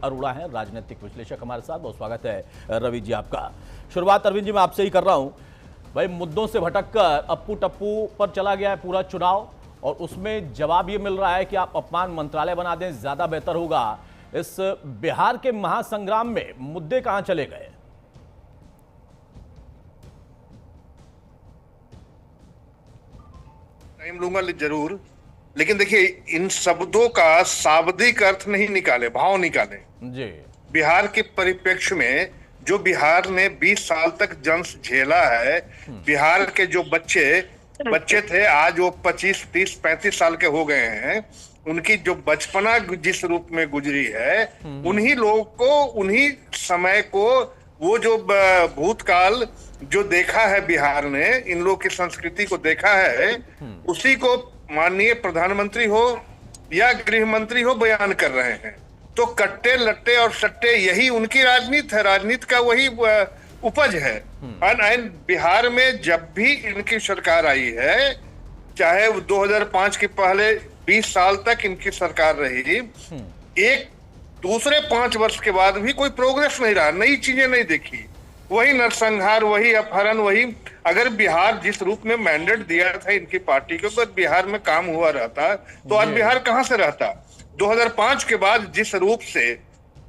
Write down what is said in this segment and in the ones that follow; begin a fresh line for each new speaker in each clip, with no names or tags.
अरोड़ा हैं, राजनीतिक विश्लेषक हमारे साथ। बहुत स्वागत है रवि जी आपका। शुरुआत अरविंद जी मैं आपसे ही कर रहा हूं। भाई मुद्दों से भटककर अप्पू टप्पू पर चला गया है पूरा चुनाव और उसमें जवाब ये मिल रहा है कि आप अपमान मंत्रालय बना दें, ज्यादा बेहतर होगा। इस बिहार के महासंग्राम में मुद्दे कहां चले गए?
टाइम लूंगा जरूर, लेकिन देखिए इन शब्दों का शाब्दिक अर्थ नहीं निकाले, भाव निकाले
जी।
बिहार के परिप्रेक्ष्य में जो बिहार ने 20 साल तक जंस झेला है, बिहार के जो बच्चे थे आज वो 25, 30, 35 साल के हो गए हैं। उनकी जो बचपना जिस रूप में गुजरी है, उन्हीं लोगों को, उन्हीं समय को, वो जो भूतकाल जो देखा है बिहार ने, इन लोगों की संस्कृति को देखा है, उसी को माननीय प्रधानमंत्री हो या गृह मंत्री हो बयान कर रहे हैं। तो कट्टे लट्टे और सट्टे यही उनकी राजनीति है, राजनीति का वही उपज है। बिहार में जब भी इनकी सरकार आई है, चाहे 2005 के पहले 20 साल तक इनकी सरकार रही, एक दूसरे 5 वर्ष के बाद भी कोई प्रोग्रेस नहीं रहा, नई चीजें नहीं देखी, वही नरसंहार, वही अपहरण, वही। अगर बिहार जिस रूप में मैंडेट दिया था इनकी पार्टी को, अगर बिहार में काम हुआ रहता तो आज बिहार कहां से रहता? 2005 के बाद जिस रूप से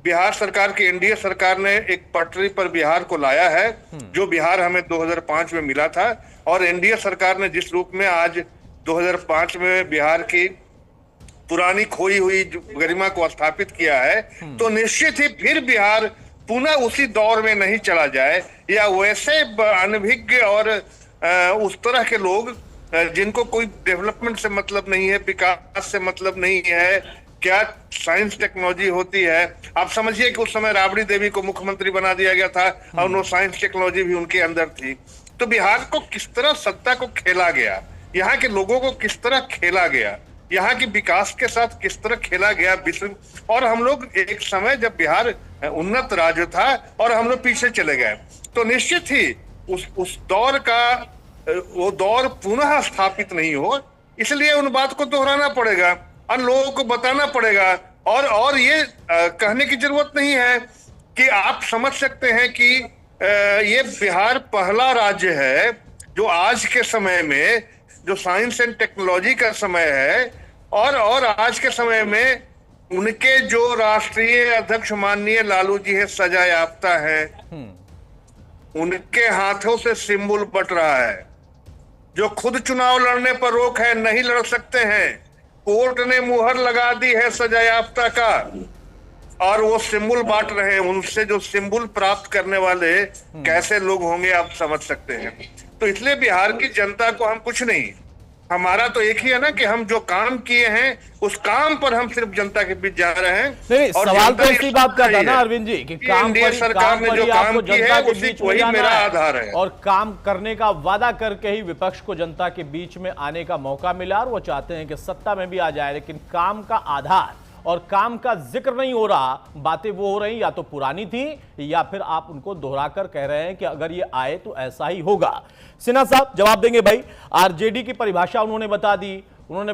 बिहार सरकार की एनडीए सरकार ने एक पटरी पर बिहार को लाया है, जो बिहार हमें 2005 में मिला था, और एनडीए सरकार ने जिस रूप में आज 2005 में बिहार की पुरानी खोई हुई गरिमा को स्थापित किया है, तो निश्चित ही फिर बिहार पुनः उसी दौर में नहीं चला जाए, या वैसे अनभिज्ञ और उस तरह के लोग जिनको कोई डेवलपमेंट से मतलब नहीं है, विकास से मतलब नहीं है, क्या साइंस टेक्नोलॉजी होती है। आप समझिए कि उस समय राबड़ी देवी को मुख्यमंत्री बना दिया गया था और वो साइंस टेक्नोलॉजी भी उनके अंदर थी। तो बिहार को किस तरह सत्ता को खेला गया, यहाँ के लोगों को किस तरह खेला गया, यहाँ के विकास के साथ किस तरह खेला गया विश्व। और हम लोग एक समय जब बिहार उन्नत राज्य था और हम लोग पीछे चले गए, तो निश्चित ही उस दौर का वो दौर पुनः स्थापित नहीं हो, इसलिए उन बात को दोहराना पड़ेगा, अन्य लोगों को बताना पड़ेगा। और ये कहने की जरूरत नहीं है कि आप समझ सकते हैं कि ये बिहार पहला राज्य है जो आज के समय में, जो साइंस एंड टेक्नोलॉजी का समय है, और आज के समय में उनके जो राष्ट्रीय अध्यक्ष माननीय लालू जी है, सजा याफ्ता है, उनके हाथों से सिंबल बट रहा है। जो खुद चुनाव लड़ने पर रोक है, नहीं लड़ सकते हैं, कोर्ट ने मुहर लगा दी है सजा याफ्ता का, और वो सिंबल बांट रहे हैं। उनसे जो सिंबल प्राप्त करने वाले कैसे लोग होंगे आप समझ सकते हैं। तो इसलिए बिहार की जनता को हम कुछ नहीं, हमारा तो एक ही है ना कि हम जो काम किए हैं उस काम पर हम सिर्फ जनता के बीच जा रहे हैं।
नहीं, और सवाल तो इसी बात का था ना अरविंद जी कि काम पर
सरकार ने जो काम किया है उसी वही मेरा आधार है,
और काम करने का वादा करके ही विपक्ष को जनता के बीच में आने का मौका मिला, और वो चाहते हैं कि सत्ता में भी आ जाए, लेकिन काम का आधार और काम का जिक्र नहीं हो रहा। बातें वो हो रही या तो पुरानी थी, या फिर आप उनको दोहराकर कह रहे हैं कि अगर ये आए तो ऐसा ही होगा। सिन्हा साहब जवाब देंगे। भाई आरजेडी की परिभाषा उन्होंने बता दी, उन्होंने